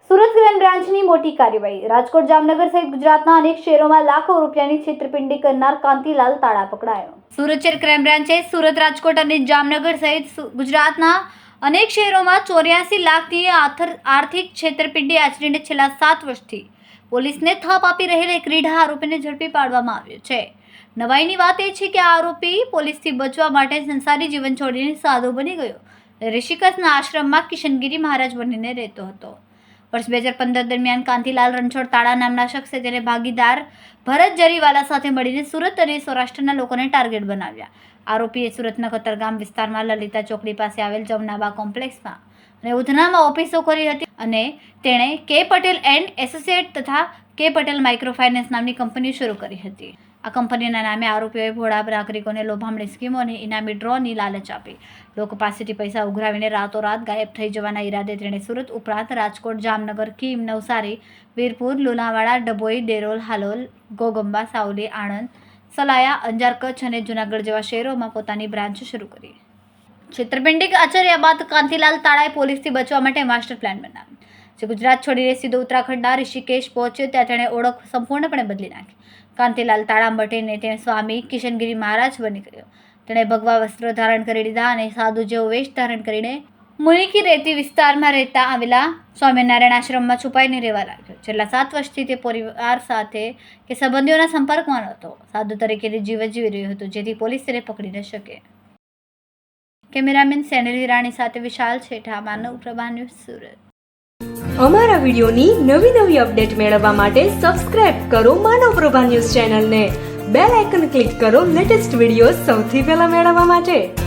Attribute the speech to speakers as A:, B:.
A: Surat crime બ્રાન્ચની મોટી કાર્યવાહી। રાજકોટ, જામનગર સહિત ગુજરાતના અનેક શહેરોમાં લાખો રૂપિયાની છેતરપિંડી કરનાર કાંતિલાલ તાળા પકડાયો। સુરત શહેર ક્રાઇમ બ્રાન્ચે સુરત, રાજકોટ અને જામનગર સહિત ગુજરાતના અનેક શહેરોમાં 84 લાખની આર્થિક છેતરપિંડી આચરીને છેલ્લા 7 વર્ષથી પોલીસને થાપ આપી રહેલા એક રીઢા આરોપીને ઝડપી પાડવામાં આવ્યો છે। નવાઈની વાત એ છે કે આ આરોપી પોલીસથી બચવા માટે સંસારી જીવન છોડીને સાધુ બની ગયો। ઋષિકેશના આશ્રમમાં કિશનગીરી મહારાજ બનીને રહેતો હતો। વર્ષ 2015 દરમિયાન કાંતિલાલ રણછોડ તાળા નામના શખ્સે તેને ભાગીદાર ભરત જરીવાલા સાથે મળીને સુરત અને સૌરાષ્ટ્રના લોકોને ટાર્ગેટ બનાવ્યા। આરોપીએ સુરતના કતારગામ વિસ્તારમાં લલિતા ચોકડી પાસે આવેલ જમનાબા કોમ્પ્લેક્સમાં અને ઉધનામાં ઓફિસો ખોલી હતી અને તેણે કે પટેલ એન્ડ એસોસિએટ તથા કે પટેલ માઇક્રો ફાઇનાન્સ નામની કંપની શરૂ કરી હતી। આ કંપનીના નામે આરોપીઓએ ભોળા નાગરિકોને લોભામણી સ્કીમો અને ઇનામી ડ્રોની લાલચ આપી લોકો પાસેથી પૈસા ઉઘરાવીને રાતોરાત ગાયબ થઈ જવાના ઈરાદે તેણે સુરત ઉપરાંત રાજકોટ, જામનગર, કીમ, નવસારી, વીરપુર, લુણાવાડા, ડભોઈ, ડેરોલ, હાલોલ, ગોગંબા, સાવલી, આણંદ, સલાયા, અંજાર, કચ્છ અને જૂનાગઢ જેવા શહેરોમાં પોતાની બ્રાન્ચ શરૂ કરી। છેતરપિંડી આચર્યા બાદ કાંતિલાલ તાળાએ પોલીસથી બચવા માટે માસ્ટર પ્લાન બનાવ્યો। જે ગુજરાત છોડીને સીધો ઉત્તરાખંડના ઋષિકેશ પહોંચ્યો ત્યાં તેણે ઓળખ સંપૂર્ણપણે બદલી નાખી। કાંતિલાલ તાળા મટીને તેણે સ્વામી કિશનગીરી મહારાજ બની ગયો। તેણે ભગવા વસ્ત્રો ધારણ કરી લીધા અને સાધુ જેવો વેશ ધારણ કરીને મુનિકી રેતી વિસ્તારમાં રહેતા આવેલા સ્વામિનારાયણ આશ્રમમાં છુપાઈને રહેવા લાગ્યો। છેલ્લા 7 વર્ષથી તે પરિવાર સાથે કે સંબંધીઓના સંપર્કમાં નહોતો। સાધુ તરીકેનું જીવન જીવી રહ્યો હતો જેથી પોલીસ તેને પકડી ન શકે। કેમેરામેન સેનલ હિરાણી સાથે વિશાલ છેઠા, માનવ પ્રભા ન્યૂઝ, સુરત।
B: અમારા વિડિયોની નવી અપડેટ મેળવવા માટે સબસ્ક્રાઇબ કરો માનવ પ્રભા ન્યૂઝ ચેનલને, બેલ આઇકન ક્લિક કરો લેટેસ્ટ વિડિયો સૌથી પહેલા મેળવવા માટે।